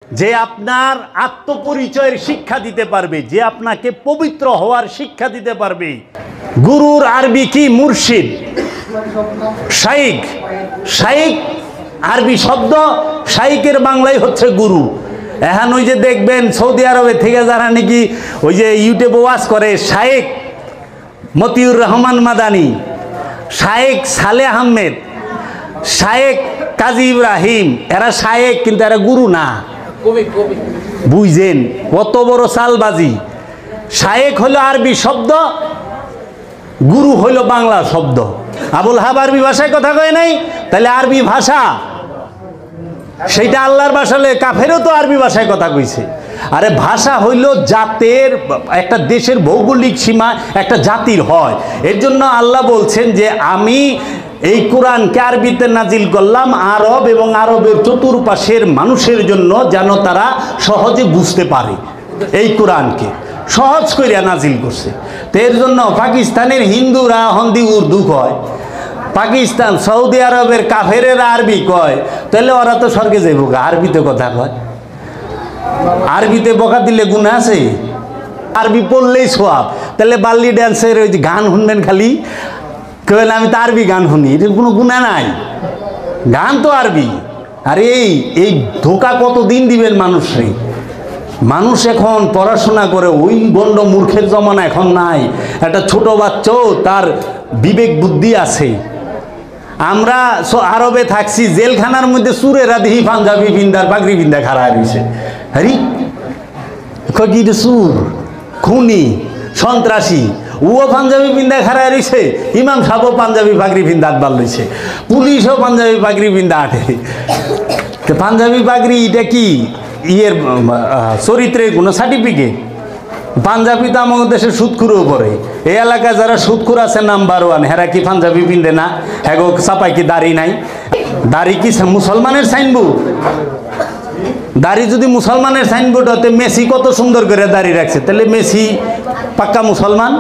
যে আপনার আত্মপরিচয়ের শিক্ষা দিতে পারবে, যে আপনাকে পবিত্র হওয়ার শিক্ষা দিতে পারবে। গুরুর আরবি কি? মুর্শিদ, শাইখ। শাইখ আরবি শব্দ, শাইখের বাংলায় হচ্ছে গুরু। এখন ওই যে দেখবেন সৌদি আরবে থেকে যারা নাকি ওই যে ইউটিউবে ওয়াজ করে, শাইখ মতিউর রহমান মাদানি, শাইখ সালেহ আহমেদ, শাইখ কাজী ইব্রাহিম, এরা শাইখ কিন্তু এরা গুরু না। বুঝছেন কত বড় চালবাজি। শাইখ হলো আরবি শব্দ, গুরু হইল বাংলা শব্দ। আবুল হাব আরবি ভাষায় কথা কয় নাই, তাহলে আরবি ভাষা সেইটা আল্লাহর ভাষা, কাফেরও তো আরবি ভাষায় কথা কইছে। আরে ভাষা হইল জাতের, একটা দেশের ভৌগোলিক সীমা একটা জাতির হয়। এর জন্য আল্লাহ বলছেন যে আমি এই কোরআনকে আরবিতে নাজিল করলাম আরব এবং আরবের চতুর্পাশের মানুষের জন্য, যেন তারা সহজে বুঝতে পারে। এই কোরআনকে সহজ করিয়া নাজিল করছে। তো এর জন্য পাকিস্তানের হিন্দুরা হিন্দি উর্দু কয়, পাকিস্তান সৌদি আরবের কাফেরেরা আরবি কয়, তাহলে ওরা তো স্বর্গে যাইব, আরবিতে কথা কয়। আরবিতে বকা দিলে গুনাহ আছে? আরবি পড়লেই সোয়াব। তাহলে বাল্লি ড্যান্সের ওই যে গান শুনবেন খালি, কেবল আমি তো আরবি গান শুনি, এটার কোনো গুনাহ নাই, গান তো আরবি। আর এই ধোকা কতদিন দিবেন মানুষরে? মানুষ এখন পড়াশোনা করে, ওই গণ্ড মূর্খের জমানা এখন নাই। একটা ছোট বাচ্চাও তার বিবেক বুদ্ধি আছে। আমরা আরবে থাকছি, জেলখানার মধ্যে সুরেরা দিহি পাঞ্জাবি বিন্দার পাগড়ি বিন্দা খাড়া হয়েছে। হরি কি সুর, খুনি, সন্ত্রাসী, ও পাঞ্জাবি বিন্দা খাড়া রয়েছে, ইমাম সাহেব পাঞ্জাবি পাগড়ি বিন্দা আটবার লইছে, পুলিশও পাঞ্জাবি পাগড়ি বিন্দা আটে। পাঞ্জাবি পাগড়ি এটা কি ইয়ের চরিত্রের কোনো সার্টিফিকেট? পাঞ্জাবি তো আমাদের দেশে সুদখুরও করে। এই এলাকায় যারা সুদখুর আছে নাম্বার 1, হেরা কি পাঞ্জাবি পিনবে না? হ্যাঁ চাপাই কি দাড়ি নাই? দাড়ি কি মুসলমানের সাইনবোর্ড? দাড়ি যদি মুসলমানের সাইনবোর্ড হতে, মেসি কত সুন্দর করে দাড়ি রাখছে, তাহলে মেসি পাক্কা মুসলমান?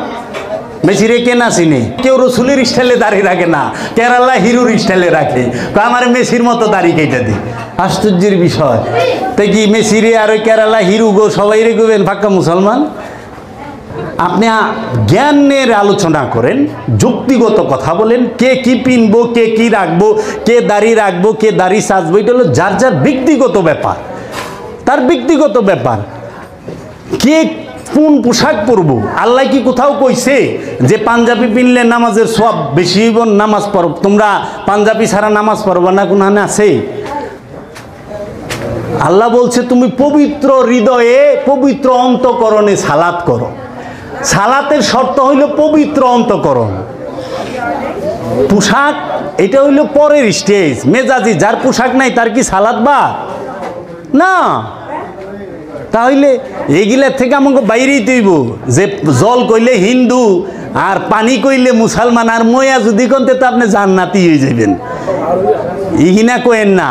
মেসিরে কে না চিনে? কেউ রসুলের স্টাইলে দাড়ি রাখে না, কেরালা হিরুর স্টাইলে রাখে। আমার মেসির মতো দাড়ি কেটে দিই, আশ্চর্যের বিষয়। তাই কি মেসিরে আর ওই কেরালা হিরু গো সবাই রেখবেন পাক্কা মুসলমান? আপনি জ্ঞানের আলোচনা করেন, যুক্তিগত কথা বলেন, কে কি পিনবো, কে কি রাখবো, কে দাড়ি রাখবো, কে দাড়ি সাজবো, এটা হলো যার যার ব্যক্তিগত ব্যাপার, তার ব্যক্তিগত ব্যাপার। কে কোন পোশাক পরবো? আল্লাহ কি কোথাও কইছে যে পাঞ্জাবি পিনলে নামাজের সব বেশি হইব, নামাজ পড়ব, তোমরা পাঞ্জাবি ছাড়া নামাজ পড়বা না? কোনখানে আছে? আল্লাহ বলছে তুমি পবিত্র হৃদয়ে, পবিত্র অন্তঃকরণে সালাত করো। সালাতের শর্ত হইল পবিত্র অন্তঃকরণ। পোশাক এটা হইল পরের স্টেজ, মেজাজি। যার পোশাক নাই তার কি সালাত বা না? তাহলে এগুলার থেকে আমাকে বাইরেই তৈব যে জল কইলে হিন্দু আর পানি কইলে মুসলমান, আর ময়া যদি কনতে তো আপনি জান্নাতি হয়ে যাবেন। ইহিনা কইেন না,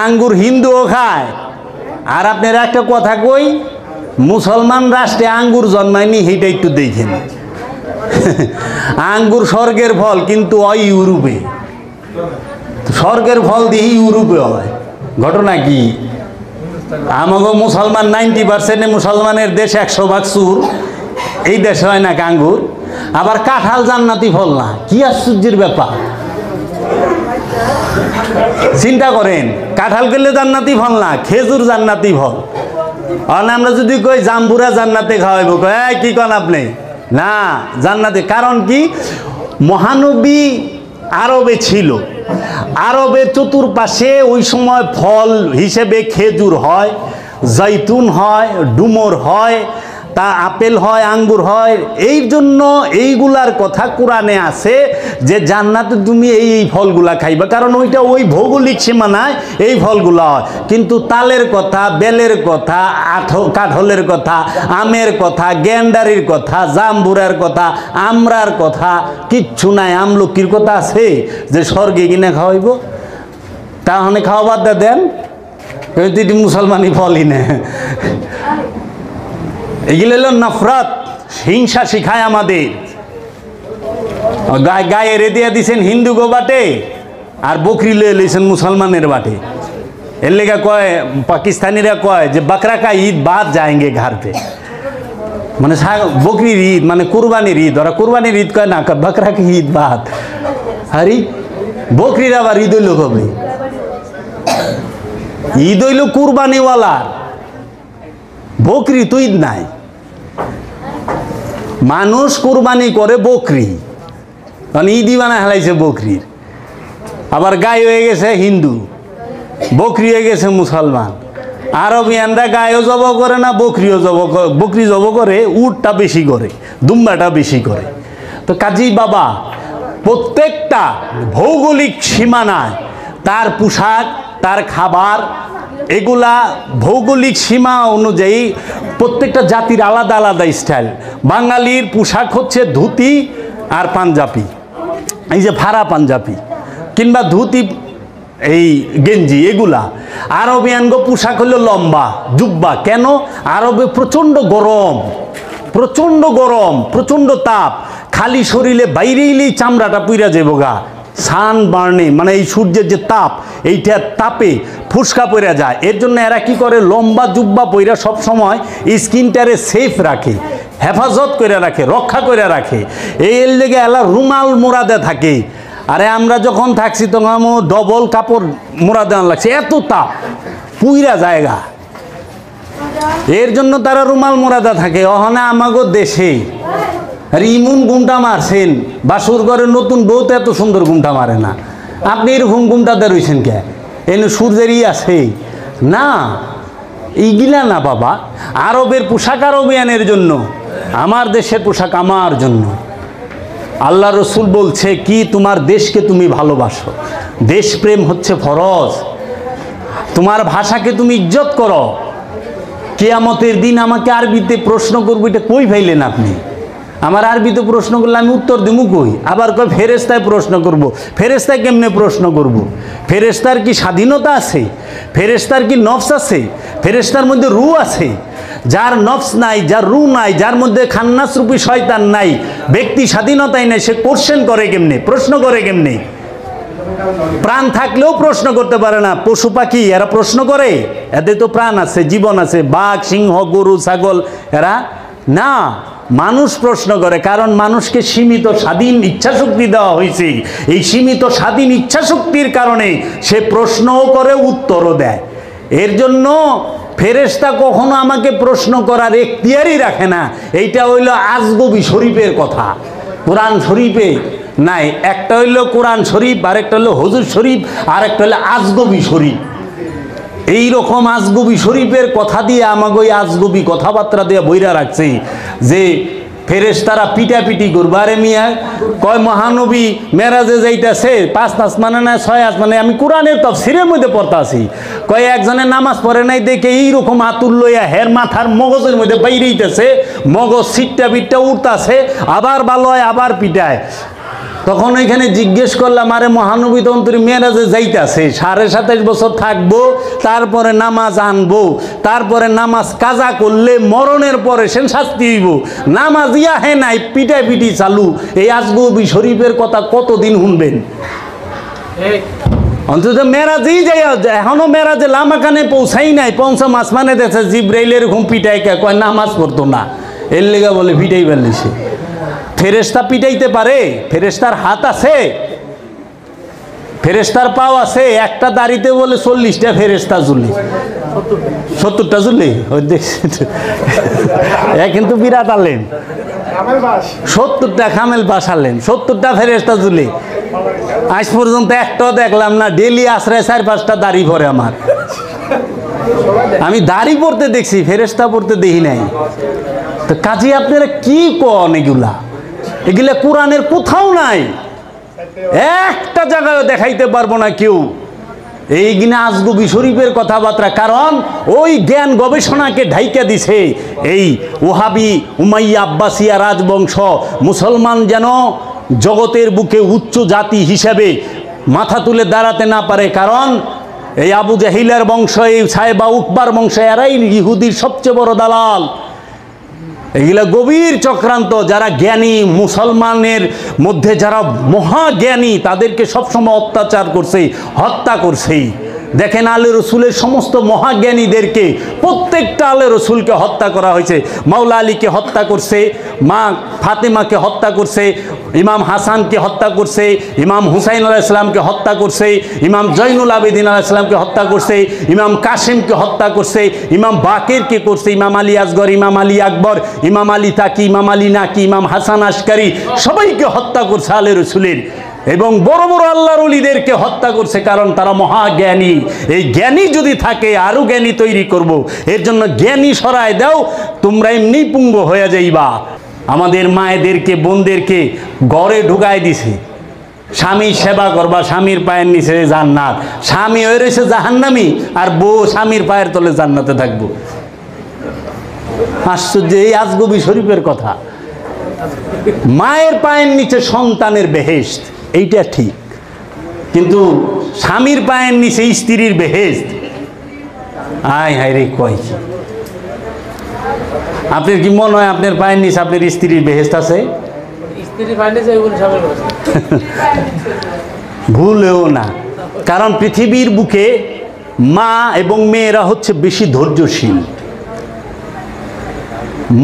আঙ্গুর হিন্দুও খায়। আর আপনার একটা কথা কই, মুসলমান রাষ্ট্রে আঙ্গুর জন্মায়নি, সেইটা একটু দেখেন। আঙ্গুর স্বর্গের ফল, কিন্তু ওই ইউরোপে। স্বর্গের ফল দিয়ে ইউরোপে হয়। ঘটনা কি? আমাকে মুসলমান 90% মুসলমানের দেশ, 100% সুর। এই দেশে হয় না আঙ্গুর। আবার কাঁঠাল জান্নাতি ফল না, কি আশ্চর্যের ব্যাপার। চিন্তা করেন, কাঁঠাল করলে জান্নাতি ফল না, খেজুর জান্নাতি ফল। আর আমরা যদি কই জাম্বুরা জান্নাতে খাওয়াইব, কি কন আপনি? না, জান্নাতে। কারণ কি? মহানবী আরবে ছিল, আরবের চতুর্পাশে ওই সময় ফল হিসেবে খেজুর হয়, জৈতুন হয়, ডুমুর হয়, তা আপেল হয়, আঙ্গুর হয়। এই জন্য এইগুলার কথা কোরআনে আছে যে জান্নাতে তুমি এই ফলগুলা খাইবা, কারণ ওইটা ওই ভৌগোলিক সীমানায় এই ফলগুলা হয়। কিন্তু তালের কথা, বেলের কথা, কাঠলের কথা, আমের কথা, গেন্ডারির কথা, জাম্বুরার কথা, আমরার কথা কিচ্ছু নাই। আমলকির কথা আছে যে স্বর্গে কিনে খাওয়াইব? তাহলে খাওয়া বাদ দেন, মুসলমানি ফলই না। এগুলো হলো নফরত, হিংসা শিখায় আমাদের। গায়ে রেদিয়া দিছেন হিন্দু গো বাটে, আর বকরি লয়ে লইছেন মুসলমানের বাটে। এর লেগে কয় পাকিস্তানিরা কয় যে বকরা কা ঈদ বাদ যাएंगे घर पे, মানে বকরির ঈদ মানে কুরবানির ঈদ, ওরা কুরবানির ঈদ কয় না, বকরা কি ঈদ বাদ। আরে বকরির আবার ঈদ হইল কবে? ঈদ হইল কুরবানিওয়ালার, বকরি তো ঈদ নাই। মানুষ কুরবানি করে বকরি, কারণ ঈদই বানায় হেলাইছে বকরির। আবার গাই হয়ে গেছে হিন্দু, বকরি হয়ে গেছে মুসলমান। আরবিয়ানরা গায়েও জব করে না, বকরিও জব, বকরি জব করে, উটটা বেশি করে, দুম্বাটা বেশি করে। তো কাজী বাবা প্রত্যেকটা ভৌগোলিক সীমানায় তার পোশাক, তার খাবার, এগুলা ভৌগোলিক সীমা অনুযায়ী প্রত্যেকটা জাতির আলাদা আলাদা স্টাইল। বাঙালির পোশাক হচ্ছে ধুতি আর পাঞ্জাবি, এই যে ভাড়া পাঞ্জাবি কিংবা ধুতি, এই গেঞ্জি, এগুলা। আরবিয়ানগো পোশাক হলো লম্বা জুব্বা। কেন? আরবে প্রচণ্ড গরম, প্রচণ্ড গরম, প্রচণ্ড তাপ, খালি শরীরে বাইরে এলেই চামড়াটা পুইরা যাবো গা, সান বার্নে, মানে এই সূর্যের যে তাপ, এইটার তাপে ফুসকা পইরা যায়। এর জন্য এরা কি করে, লম্বা জুব্বা পইরা সবসময় স্কিনটারে সেফ রাখে, হেফাজত করে রাখে, রক্ষা করে রাখে। এর লেগে এলা রুমাল মোড়াদে থাকে। আরে আমরা যখন থাকছি তখন ডবল কাপড় মোড়া দেওয়া লাগছে, এত তাপ পুইরা জায়গা। এর জন্য তারা রুমাল মোড়াদা থাকে। ওখানে আমাগো দেশে আর ইমুন ঘুমটা মারছেন, বাসুর ঘরের নতুন বউ তো এত সুন্দর ঘুমটা মারে না। আপনি এরকম ঘুমটাতে রয়েছেন কে? এনে সূর্যেরই আছে না, এইগুলা না বাবা। আরবের পোশাক আরবিয়ানের জন্য, আমার দেশের পোশাক আমার জন্য। আল্লাহ রসুল বলছে কি, তোমার দেশকে তুমি ভালোবাসো, দেশপ্রেম হচ্ছে ফরজ, তোমার ভাষাকে তুমি ইজ্জত করো। কিয়ামতের দিন আমাকে আরবিতে প্রশ্ন করবো, এটা কই ফাইলেন আপনি? আমার আরবিতে প্রশ্ন করলে আমি উত্তর দেবো কই? আবার কই ফেরেশতায় প্রশ্ন করব। ফেরেশতায় কেমনে প্রশ্ন করব? ফেরেশতার কি স্বাধীনতা আছে? ফেরেশতার কি নফস আছে? ফেরেশতার মধ্যে রু আছে? যার নফস নাই, যার রু নাই, যার মধ্যে খান্নাস রূপী শয়তান নাই, ব্যক্তি স্বাধীনতাই নাই, সে কোশ্চেন করে কেমনে, প্রশ্ন করে কেমনে? প্রাণ থাকলেও প্রশ্ন করতে পারে না। পশু পাখি এরা প্রশ্ন করে, এদের তো প্রাণ আছে, জীবন আছে। বাঘ, সিংহ, গরু, ছাগল এরা না। মানুষ প্রশ্ন করে, কারণ মানুষকে সীমিত স্বাধীন ইচ্ছাশক্তি দেওয়া হয়েছে। এই সীমিত স্বাধীন ইচ্ছাশক্তির কারণে সে প্রশ্নও করে, উত্তরও দেয়। এর জন্য ফেরেশতা কখনো আমাকে প্রশ্ন করার এখতিয়ারই রাখে না। এইটা হইল আজগবি শরীফের কথা, কোরআন শরীফে নাই। একটা হইল কোরআন শরীফ, আরেকটা হইল হুজুর শরীফ, আরেকটা হইল আজগবি শরীফ। এই রকম আজগবি শরীফের কথা দিয়ে আমাকে ওই আজগবি কথাবার্তা দিয়ে বইরা রাখছে যে ফেরেশতারা পিটাপিটি করবো। আরে মিয়া কয় মহানবী মেরাজে যাইতেছে, 5 আসমানে না 6 আসমানে, আমি কোরআনের তাফসীরের মধ্যে পড়তাছি। কয় একজনের নামাজ পড়ে নাই দেখে এইরকম আতুর লইয়া হের মাথার মগজের মধ্যে বাইরেইতেছে, মগজ সিটটা বিটটা উঠতাছে, আবার ভালো হয় আবার পিটায়। তখন ওইখানে জিজ্ঞেস করলাম, আরে মহানবী তখন তুই মেরাজে যাইতেছে, 27.5 বছর থাকবো, তারপরে নামাজ আনবো, তারপরে নামাজ কাজা করলে মরণের পরে সে শাস্তি হইব, নামাজ ইয়া হে নাই, পিটাই পিটি চালু। এই আজগবি শরীফের কথা কতদিন শুনবেন? অন্তত মেরাজেই যাই, এখনো মেরাজে লামাকানে পৌঁছাই নাই, 5ম আসমানে দেখে জিব্রাইল এরকম পিটাই কয় নামাজ পড়তো না, এর লেগা বলে পিটাই পারলিছে। ফেরেশতা পিটাইতে পারে? ফেরেশতার হাত আছে, ফেরেশতার পাও আছে। একটা দাড়িতে বলে 40টা ফেরেশতা ঝুলে, 70টা ঝুলে। ওই দেখছেন, কিন্তু বিরাট আলেন, 70টা খামেল বাস আলেন, 70টা ফেরেশতা ঝুলে। আজ পর্যন্ত একটাও দেখলাম না। ডেলি আশ্রয় 4-5টা দাড়ি পরে আমার। আমি দাড়ি পড়তে দেখছি, ফেরেশতা পড়তে দেখি নাই। তো কাজী আপনারা কি কন? এগুলা কোরআনের কোথাও নাই, একটা জায়গায় দেখাইতে পারবো না কেউ। এই কিনা আজগবি শরীফের কথাবার্তা, কারণ ওই জ্ঞান গবেষণাকে ঢাইকা দিছে এই ওহাবি উমাইয়া আব্বাসিয়া রাজবংশ। মুসলমান যেন জগতের বুকে উচ্চ জাতি হিসেবে মাথা তুলে দাঁড়াতে না পারে, কারণ এই আবু জাহিলের বংশ, এই সাহেবা উকবার বংশ, এরাই ইহুদির সবচেয়ে বড় দালাল। এগুলা গভীর চক্রান্ত। যারা জ্ঞানী, মুসলমানের মধ্যে যারা মহাজ্ঞানী, তাদেরকে সবসময় অত্যাচার করছে, হত্যা করছে। দেখেন আলে রসুলের সমস্ত মহাজ্ঞানীদেরকে প্রত্যেকটা আলে রসুলকে হত্যা করা হয়েছে। মাওলা আলীকে হত্যা করছে, মা ফাতেমাকে হত্যা করছে, ইমাম হাসানকে হত্যা করছে, ইমাম হুসাইন আলাইহিস সালামকে হত্যা করছে, ইমাম জৈনুল আবেদিন আলাইহিস সালামকে হত্যা করছে, ইমাম কাসেমকে হত্যা করছে, ইমাম বাকেরকে করছে, ইমাম আলী আসগর, ইমাম আলী আকবর, ইমাম আলী তাকি, ইমাম আলী নাকি, ইমাম হাসান আশকারি, সবাইকে হত্যা করছে আলে রসুলের। এবং বড় বড় আল্লাহর ওলিদেরকে হত্যা করছে, কারণ তারা মহাজ্ঞানী। এই জ্ঞানী যদি থাকে আরও জ্ঞানী তৈরি করব। এর জন্য জ্ঞানী সরায় দাও, তোমরা এমনি পুঙ্গ হয়ে যাইবা। আমাদের মায়েদেরকে বোনদেরকে ঘরে ঢুকায় দিছে, স্বামীর সেবা করবা, স্বামীর পায়ের নিচে জান্নাত। স্বামী হয়ে রয়েছে জাহান্নামী, আর বউ স্বামীর পায়ের তলে জান্নাতে থাকবো। আশ্চর্য, এই আজগবি শরীফের কথা। মায়ের পায়ের নিচে সন্তানের বেহেশত, এইটা ঠিক, কিন্তু স্বামীর পায়ের নিচে স্ত্রীর বেহেশত, আয় হায় রে কয় কি? আপনার কি মনে হয় আপনার পায়ের নিচে আপনার স্ত্রীর বেহেশত আছে? ভুলেও না, কারণ পৃথিবীর বুকে মা এবং মেয়েরা হচ্ছে বেশি ধৈর্যশীল।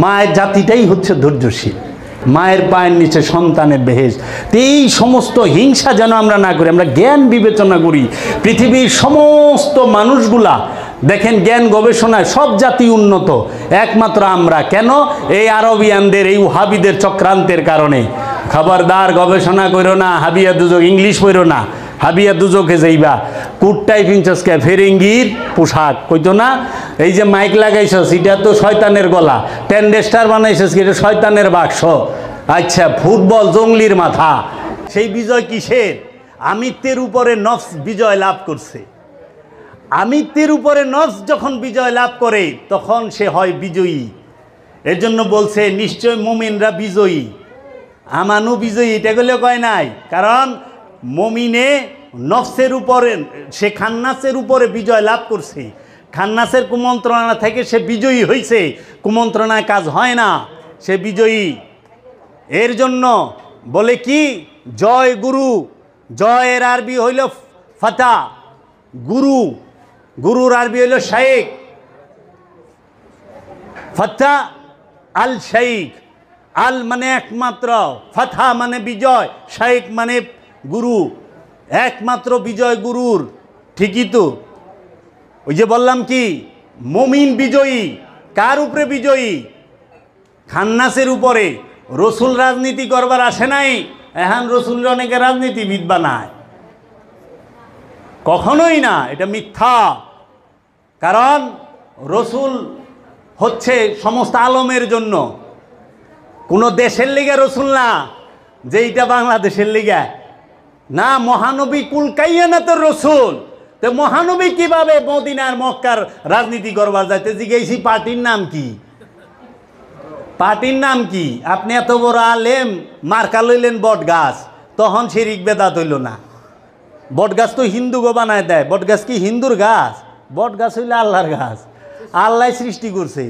মায়ের জাতিটাই হচ্ছে ধৈর্যশীল। মায়ের পায়ের নিচে সন্তানের বেহেশত। এই সমস্ত হিংসা যেন আমরা না করি, আমরা জ্ঞান বিবেচনা করি। পৃথিবীর সমস্ত মানুষগুলা দেখেন জ্ঞান গবেষণায় সব জাতি উন্নত, একমাত্র আমরা কেন? এই আরবিয়ানদের, এই ওহাবিদের চক্রান্তের কারণে। খবরদার গবেষণা করো না, হাবিয়া দুজক ইংলিশ পড়ো না, হাবিয়া দুজকে যাইবা। কুটটাই পিনছসকে ফেরেঙ্গির পোশাক কইতো না? এই যে মাইক লাগাইছস এটা তো শয়তানের গলা, টেন্ডেস্টার বানাইছস এটা শয়তানের বাক্স। আচ্ছা, ফুটবল জঙ্গলির মাথা। সেই বিজয় কিসের? আমিত্বের উপরে নফস বিজয় লাভ করছে। আমিত্বের উপরে নফস যখন বিজয় লাভ করে তখন সে হয় বিজয়ী। এর জন্য বলছে নিশ্চয় মুমিনরা বিজয়ী, আমানু বিজয়ী। এটা গুলো কয় নাই, কারণ মুমিনে নফসের উপরে, সে খান্নাসের উপরে বিজয় লাভ করছে। খান্নাসের কুমন্ত্রণা থেকে সে বিজয়ী হয়েছে, কুমন্ত্রণায় কাজ হয় না, সে বিজয়ী। এর জন্য বলে কি জয় গুরু, জয়ের আরবি হইল ফাতা, গুরু, গুরুর আরবি হইল শাইখ, ফাতা আল শাইখ। আল মানে একমাত্র, ফাথা মানে বিজয়, শাইখ মানে গুরু, একমাত্র বিজয় গুরুর। ঠিকই তো, ওই যে বললাম কি মুমিন বিজয়ী। কার উপরে বিজয়ী? খান্নাসের উপরে। রসুল রাজনীতি করবার আসে নাই, এখন রসুল অনেকে রাজনীতিবিদ বানায়, কখনোই না, এটা মিথ্যা। কারণ রসুল হচ্ছে সমস্ত আলমের জন্য, কোনো দেশের লিগে রসুল না যে এইটা বাংলাদেশের লিগে না। মহানবী কুলকাইয়ানাতের রসুল, তো মহানবী কিভাবে মদিনার মক্কার রাজনীতি করবার যাইতে? জিজ্ঞেসি পার্টির নাম কি? পার্টির নাম কি? আপনি এত বড় আলেম, মার্কা লইলেন বট গাছ, তখন শিরিক বেদাত হইল না। বট গাছ তো হিন্দু গো বানায় দেয়। বট গাছ কি হিন্দুর গাছ? বট গাছ হইলে আল্লাহর গাছ, আল্লাহ সৃষ্টি করছে।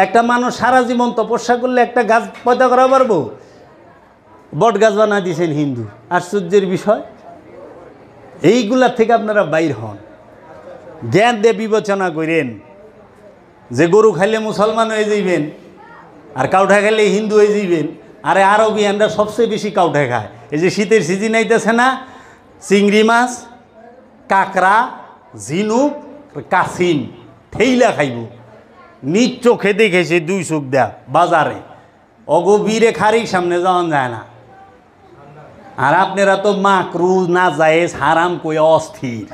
একটা মানুষ সারা জীবন তপস্যা করলে একটা গাছ পয়দা করা পারবো? বট গাছ বানায় দিয়েছেন হিন্দু। আশ্চর্যের বিষয়। এইগুলার থেকে আপনারা বাইর হন, জ্ঞান দিয়ে বিবেচনা করেন। যে গরু খাইলে মুসলমান হয়ে যাইবেন, আর কাউঠা খাইলে হিন্দু হয়ে যাইবেন। আরে আরবিয়ানরা সবচেয়ে বেশি কাউঠা খায়। এই যে শীতের সিজন আইতেছে না, চিংড়ি মাছ, কাঁকড়া, ঝিনুক, কাসিম ঠেইলা খাইব। নিজ চোখে দেখেছে, দুই চোখ দেয়া বাজারে, অগভীরে খারিক সামনে যাওয়া যায় না। আর আপনারা তো মাকরু না জায়েজ হারাম কই অস্থির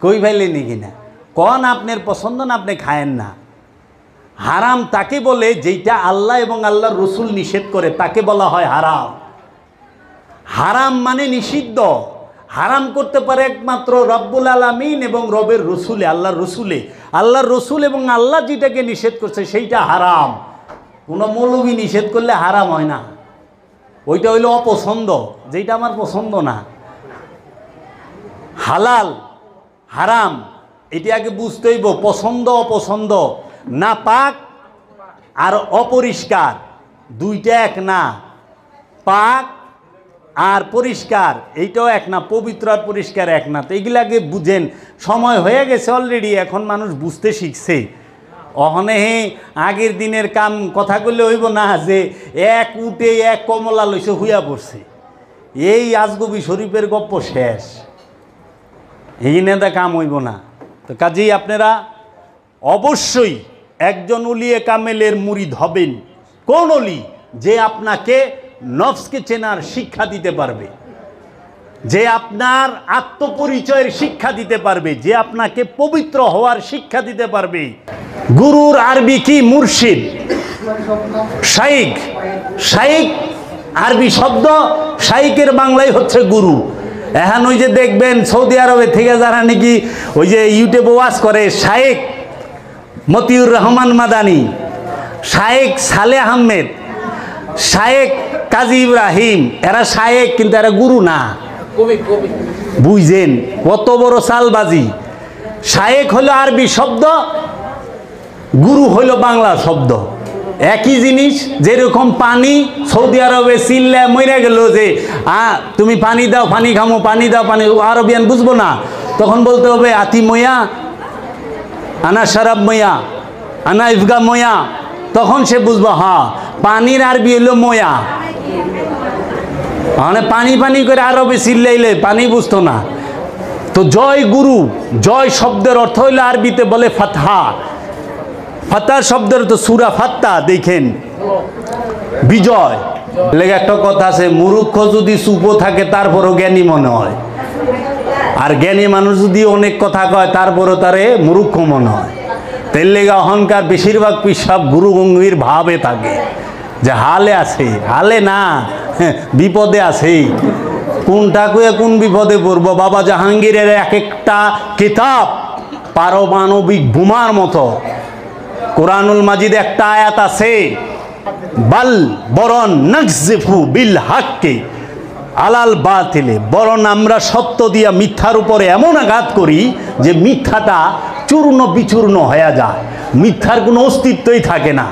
কই ভাইলে নাকি না? কন আপনার পছন্দ না, আপনি খায়েন না। হারাম তাকে বলে যেটা আল্লাহ এবং আল্লাহর রসুল নিষেধ করে, তাকে বলা হয় হারাম। হারাম মানে নিষিদ্ধ। হারাম করতে পারে একমাত্র রব্বুল আলামিন এবং রবের রসুলে, আল্লাহর রসুলে। আল্লাহর রসুল এবং আল্লাহ যেটাকে নিষেধ করছে সেইটা হারাম। কোনো মৌলবী নিষেধ করলে হারাম হয় না, ওইটা হইল অপছন্দ, যেটা আমার পছন্দ না। হালাল হারাম এটি আগে বুঝতে হইব। পছন্দ অপছন্দ, না পাক আর অপরিষ্কার দুইটা এক না। পাক আর পরিষ্কার এইটাও এক না, পবিত্র আর পরিষ্কার এক না। তো এইগুলাকে বুঝেন, সময় হয়ে গেছে অলরেডি, এখন মানুষ বুঝতে শিখছে। অহনে আগের দিনের কাম কথা কইলে হইব না যে এক উঠে এক কমলা লইছে হুইয়া পড়ছে, এই আজগবি শরীফের গপ্প শেষ, এই নেতা কাম হইব না। তো কাজেই আপনারা অবশ্যই একজন উলিয়ে কামেলের মুরিদ হবেন। কোন অলি? যে আপনাকে নফসকে চেনার শিক্ষা দিতে পারবে, যে আপনার আত্মপরিচয়ের শিক্ষা দিতে পারবে, যে আপনাকে পবিত্র হওয়ার শিক্ষা দিতে পারবে। গুরুর আরবি কি? মুর্শিদ, শাইখ। শাইখ আরবি শব্দ, শাইখের বাংলায় হচ্ছে গুরু। এখন ওই যে দেখবেন সৌদি আরবে থেকে যারা নাকি ওই যে ইউটিউবে ওয়াজ করে, শাইখ মতিউর রহমান মাদানী, শাইখ সালেহ আহমেদ, শাইখ কাজী ইব্রাহিম, এরা শাইখ কিন্তু এরা গুরু না। বুঝছেন কত বড় চালবাজি? শাইখ হলো আরবি শব্দ, গুরু হইল বাংলা শব্দ, একই জিনিস। যেরকম পানি সৌদি আরবে চিল্লা মরে গেল যে তুমি পানি দাও, পানি খামো, পানি দাও, পানি, আরবিয়ান বুঝবো না, তখন বলতে হবে আতি ময়া, আনা শরাব ময়া, আনা ইফগা ময়া, তখন সে বুঝবো হ্যাঁ পানির আরবি হইল ময়া। মানে পানি পানি করে আরবে চিল্লাইলে পানি বুঝতো না। তো জয় গুরু, জয় শব্দের অর্থ হইল আরবিতে বলে ফাতহা। ফাতা শব্দের তো সুরা ফাত্তা, দেখেন বিজয় লেগে একটা কথা আছে, মূর্খ যদি চুপো থাকে তারপরও জ্ঞানী মনে হয়, আর জ্ঞানী মানুষ যদি অনেক কথা কয় তারপরও তারে মূর্খ মনে হয়। তেল লেগে অহংকার বেশিরভাগ পিসাব গুরু গঙ্গির ভাবে থাকে যে হালে আছে, হালে না বিপদে আছে। কোনটা কয়ে কোন বিপদে পড়বো? বাবা জাহাঙ্গীরের এক একটা কিতাব পারমাণবিক বোমার মতো। কোরআনুল মাজিদ একটা আয়াত আছে, বাল বরণ নাকজিফু বিল হাক্কি আলাল বাতিলে, বরণ আমরা সত্য দিয়া মিথ্যার উপরে এমন আঘাত করি যে মিথ্যাটা চূর্ণ বিচূর্ণ হয়ে যায়, মিথ্যার কোনো অস্তিত্বই থাকে না।